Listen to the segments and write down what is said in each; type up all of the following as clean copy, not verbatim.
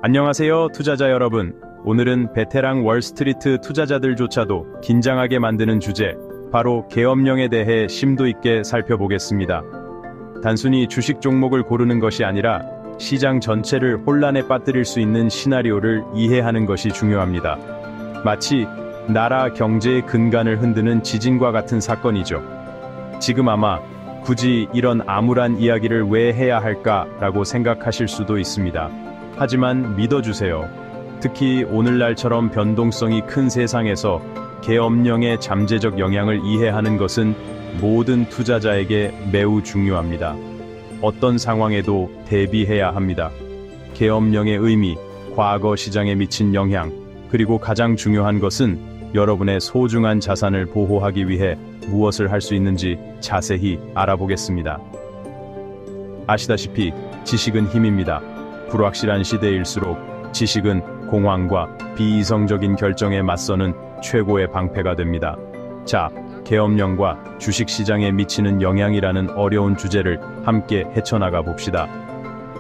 안녕하세요, 투자자 여러분. 오늘은 베테랑 월스트리트 투자자들조차도 긴장하게 만드는 주제, 바로 계엄령에 대해 심도 있게 살펴보겠습니다. 단순히 주식 종목을 고르는 것이 아니라 시장 전체를 혼란에 빠뜨릴 수 있는 시나리오를 이해하는 것이 중요합니다. 마치 나라 경제의 근간을 흔드는 지진과 같은 사건이죠. 지금 아마 굳이 이런 암울한 이야기를 왜 해야 할까라고 생각하실 수도 있습니다. 하지만 믿어주세요. 특히 오늘날처럼 변동성이 큰 세상에서 계엄령의 잠재적 영향을 이해하는 것은 모든 투자자에게 매우 중요합니다. 어떤 상황에도 대비해야 합니다. 계엄령의 의미, 과거 시장에 미친 영향, 그리고 가장 중요한 것은 여러분의 소중한 자산을 보호하기 위해 무엇을 할 수 있는지 자세히 알아보겠습니다. 아시다시피 지식은 힘입니다. 불확실한 시대일수록 지식은 공황과 비이성적인 결정에 맞서는 최고의 방패가 됩니다. 자, 계엄령과 주식시장에 미치는 영향이라는 어려운 주제를 함께 헤쳐나가 봅시다.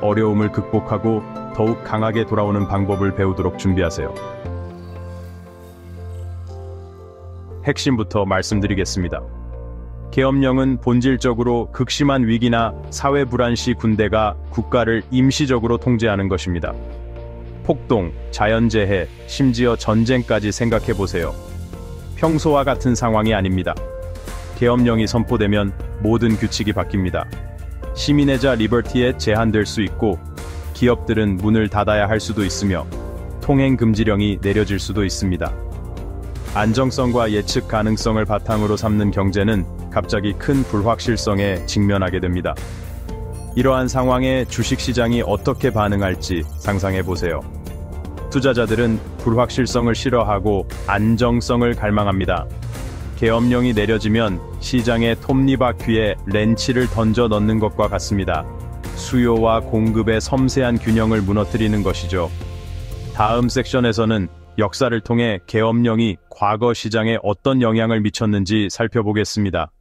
어려움을 극복하고 더욱 강하게 돌아오는 방법을 배우도록 준비하세요. 핵심부터 말씀드리겠습니다. 계엄령은 본질적으로 극심한 위기나 사회 불안 시 군대가 국가를 임시적으로 통제하는 것입니다. 폭동, 자연재해, 심지어 전쟁까지 생각해보세요. 평소와 같은 상황이 아닙니다. 계엄령이 선포되면 모든 규칙이 바뀝니다. 시민의자 리버티에 제한될 수 있고, 기업들은 문을 닫아야 할 수도 있으며 통행금지령이 내려질 수도 있습니다. 안정성과 예측 가능성을 바탕으로 삼는 경제는 갑자기 큰 불확실성에 직면하게 됩니다. 이러한 상황에 주식시장이 어떻게 반응할지 상상해보세요. 투자자들은 불확실성을 싫어하고 안정성을 갈망합니다. 계엄령이 내려지면 시장의 톱니바퀴에 렌치를 던져 넣는 것과 같습니다. 수요와 공급의 섬세한 균형을 무너뜨리는 것이죠. 다음 섹션에서는 역사를 통해 계엄령이 과거 시장에 어떤 영향을 미쳤는지 살펴보겠습니다.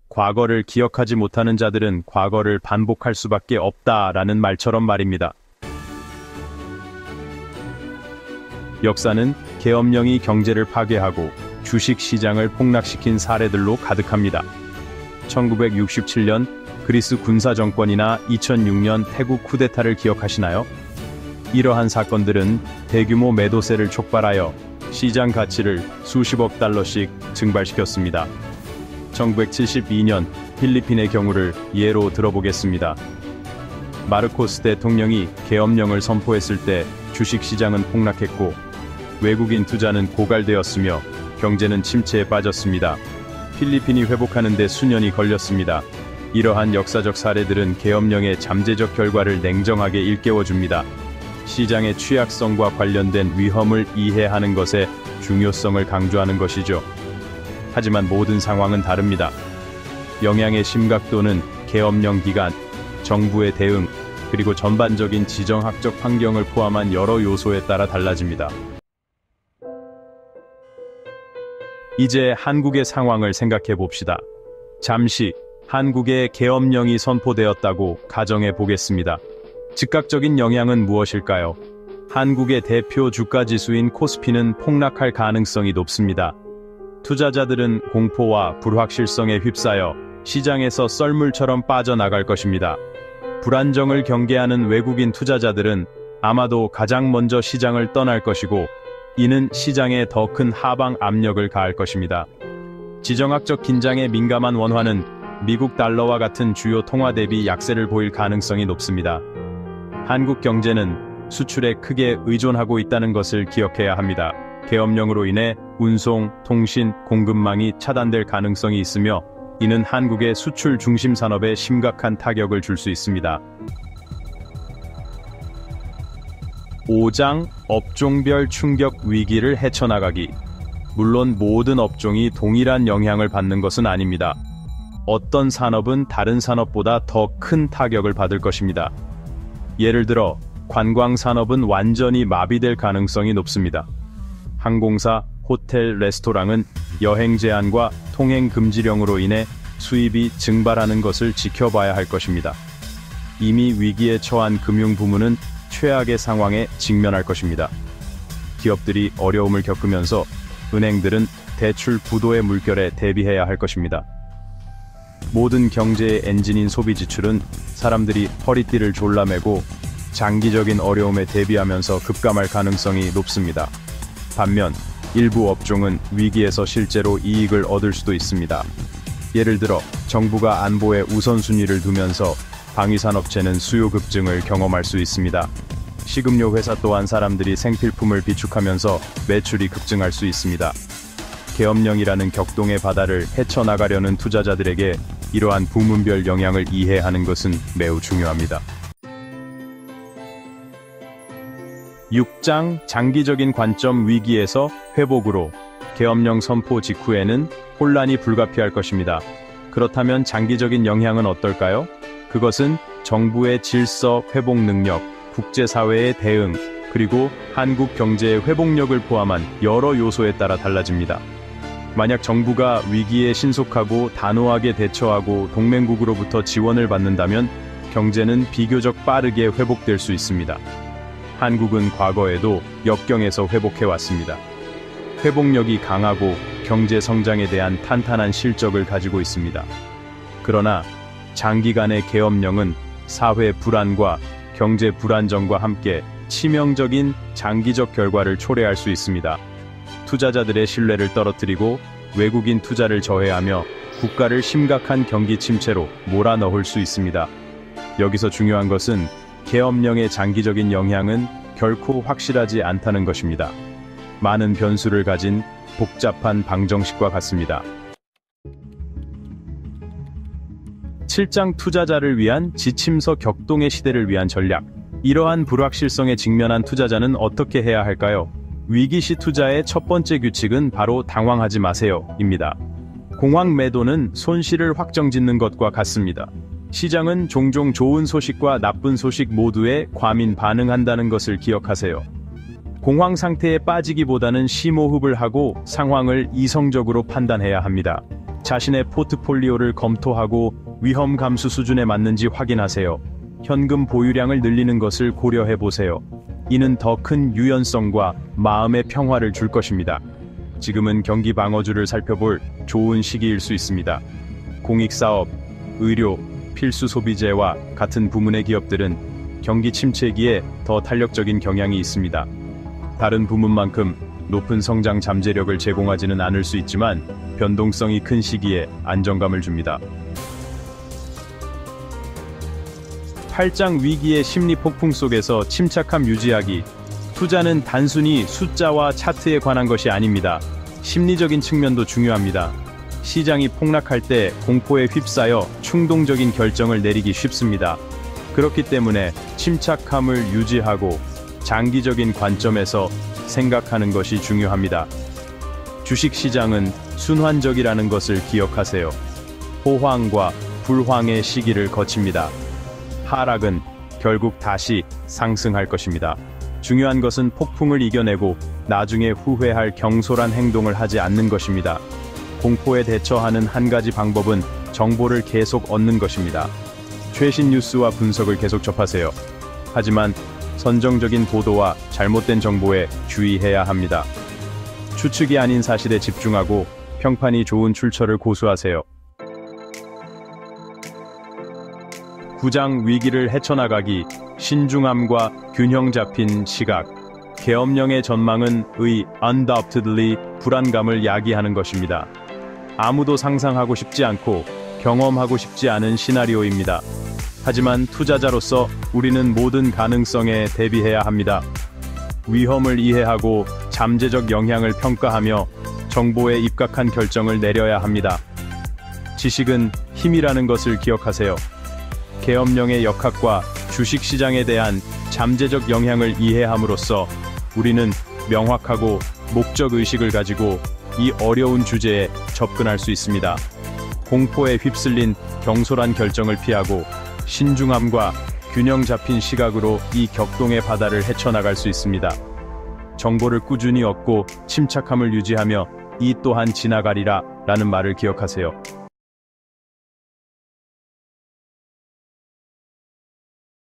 과거를 기억하지 못하는 자들은 과거를 반복할 수밖에 없다라는 말처럼 말입니다. 역사는 계엄령이 경제를 파괴하고 주식 시장을 폭락시킨 사례들로 가득합니다. 1967년 그리스 군사정권이나 2006년 태국 쿠데타를 기억하시나요? 이러한 사건들은 대규모 매도세를 촉발하여 시장 가치를 수십억 달러씩 증발시켰습니다. 1972년 필리핀의 경우를 예로 들어보겠습니다. 마르코스 대통령이 계엄령을 선포했을 때 주식시장은 폭락했고 외국인 투자는 고갈되었으며 경제는 침체에 빠졌습니다. 필리핀이 회복하는 데 수년이 걸렸습니다. 이러한 역사적 사례들은 계엄령의 잠재적 결과를 냉정하게 일깨워줍니다. 시장의 취약성과 관련된 위험을 이해하는 것의 중요성을 강조하는 것이죠. 하지만 모든 상황은 다릅니다. 영향의 심각도는 계엄령 기간, 정부의 대응, 그리고 전반적인 지정학적 환경을 포함한 여러 요소에 따라 달라집니다. 이제 한국의 상황을 생각해 봅시다. 잠시 한국에 계엄령이 선포되었다고 가정해 보겠습니다. 즉각적인 영향은 무엇일까요? 한국의 대표 주가지수인 코스피는 폭락할 가능성이 높습니다. 투자자들은 공포와 불확실성에 휩싸여 시장에서 썰물처럼 빠져나갈 것입니다. 불안정을 경계하는 외국인 투자자들은 아마도 가장 먼저 시장을 떠날 것이고, 이는 시장에 더 큰 하방 압력을 가할 것입니다. 지정학적 긴장에 민감한 원화는 미국 달러와 같은 주요 통화 대비 약세를 보일 가능성이 높습니다. 한국 경제는 수출에 크게 의존하고 있다는 것을 기억해야 합니다. 계엄령으로 인해 운송, 통신, 공급망이 차단될 가능성이 있으며, 이는 한국의 수출 중심 산업에 심각한 타격을 줄 수 있습니다. 5장 업종별 충격 위기를 헤쳐나가기. 물론 모든 업종이 동일한 영향을 받는 것은 아닙니다. 어떤 산업은 다른 산업보다 더 큰 타격을 받을 것입니다. 예를 들어 관광산업은 완전히 마비될 가능성이 높습니다. 항공사, 호텔, 레스토랑은 여행 제한과 통행 금지령으로 인해 수입이 증발하는 것을 지켜봐야 할 것입니다. 이미 위기에 처한 금융부문은 최악의 상황에 직면할 것입니다. 기업들이 어려움을 겪으면서 은행들은 대출 부도의 물결에 대비해야 할 것입니다. 모든 경제의 엔진인 소비 지출은 사람들이 허리띠를 졸라매고 장기적인 어려움에 대비하면서 급감할 가능성이 높습니다. 반면 일부 업종은 위기에서 실제로 이익을 얻을 수도 있습니다. 예를 들어 정부가 안보에 우선순위를 두면서 방위산업체는 수요 급증을 경험할 수 있습니다. 식음료 회사 또한 사람들이 생필품을 비축하면서 매출이 급증할 수 있습니다. 계엄령이라는 격동의 바다를 헤쳐나가려는 투자자들에게 이러한 부문별 영향을 이해하는 것은 매우 중요합니다. 6장 장기적인 관점 위기에서 회복으로. 계엄령 선포 직후에는 혼란이 불가피할 것입니다. 그렇다면 장기적인 영향은 어떨까요? 그것은 정부의 질서 회복 능력, 국제사회의 대응, 그리고 한국 경제의 회복력을 포함한 여러 요소에 따라 달라집니다. 만약 정부가 위기에 신속하고 단호하게 대처하고 동맹국으로부터 지원을 받는다면 경제는 비교적 빠르게 회복될 수 있습니다. 한국은 과거에도 역경에서 회복해왔습니다. 회복력이 강하고 경제 성장에 대한 탄탄한 실적을 가지고 있습니다. 그러나 장기간의 계엄령은 사회 불안과 경제 불안정과 함께 치명적인 장기적 결과를 초래할 수 있습니다. 투자자들의 신뢰를 떨어뜨리고 외국인 투자를 저해하며 국가를 심각한 경기 침체로 몰아넣을 수 있습니다. 여기서 중요한 것은 계엄령의 장기적인 영향은 결코 확실하지 않다는 것입니다. 많은 변수를 가진 복잡한 방정식과 같습니다. 7장 투자자를 위한 지침서 격동의 시대를 위한 전략. 이러한 불확실성에 직면한 투자자는 어떻게 해야 할까요? 위기시 투자의 첫 번째 규칙은 바로 당황하지 마세요 입니다. 공황 매도는 손실을 확정짓는 것과 같습니다. 시장은 종종 좋은 소식과 나쁜 소식 모두에 과민 반응한다는 것을 기억하세요. 공황 상태에 빠지기보다는 심호흡을 하고 상황을 이성적으로 판단해야 합니다. 자신의 포트폴리오를 검토하고 위험 감수 수준에 맞는지 확인하세요. 현금 보유량을 늘리는 것을 고려해보세요. 이는 더 큰 유연성과 마음의 평화를 줄 것입니다. 지금은 경기 방어주를 살펴볼 좋은 시기일 수 있습니다. 공익사업, 의료, 필수 소비재와 같은 부문의 기업들은 경기 침체기에 더 탄력적인 경향이 있습니다. 다른 부문만큼 높은 성장 잠재력을 제공하지는 않을 수 있지만 변동성이 큰 시기에 안정감을 줍니다. 8장 위기의 심리 폭풍 속에서 침착함 유지하기. 투자는 단순히 숫자와 차트에 관한 것이 아닙니다. 심리적인 측면도 중요합니다. 시장이 폭락할 때 공포에 휩싸여 충동적인 결정을 내리기 쉽습니다. 그렇기 때문에 침착함을 유지하고 장기적인 관점에서 생각하는 것이 중요합니다. 주식시장은 순환적이라는 것을 기억하세요. 호황과 불황의 시기를 거칩니다. 하락은 결국 다시 상승할 것입니다. 중요한 것은 폭풍을 이겨내고 나중에 후회할 경솔한 행동을 하지 않는 것입니다. 공포에 대처하는 한 가지 방법은 정보를 계속 얻는 것입니다. 최신 뉴스와 분석을 계속 접하세요. 하지만 선정적인 보도와 잘못된 정보에 주의해야 합니다. 추측이 아닌 사실에 집중하고 평판이 좋은 출처를 고수하세요. 9장 위기를 헤쳐나가기. 신중함과 균형 잡힌 시각. 계엄령의 전망은 undoubtedly 불안감을 야기하는 것입니다. 아무도 상상하고 싶지 않고 경험하고 싶지 않은 시나리오입니다. 하지만 투자자로서 우리는 모든 가능성에 대비해야 합니다. 위험을 이해하고 잠재적 영향을 평가하며 정보에 입각한 결정을 내려야 합니다. 지식은 힘이라는 것을 기억하세요. 계엄령의 역학과 주식시장에 대한 잠재적 영향을 이해함으로써 우리는 명확하고 목적의식을 가지고 이 어려운 주제에 접근할 수 있습니다. 공포에 휩쓸린 경솔한 결정을 피하고 신중함과 균형 잡힌 시각으로 이 격동의 바다를 헤쳐나갈 수 있습니다. 정보를 꾸준히 얻고 침착함을 유지하며 이 또한 지나가리라 라는 말을 기억하세요.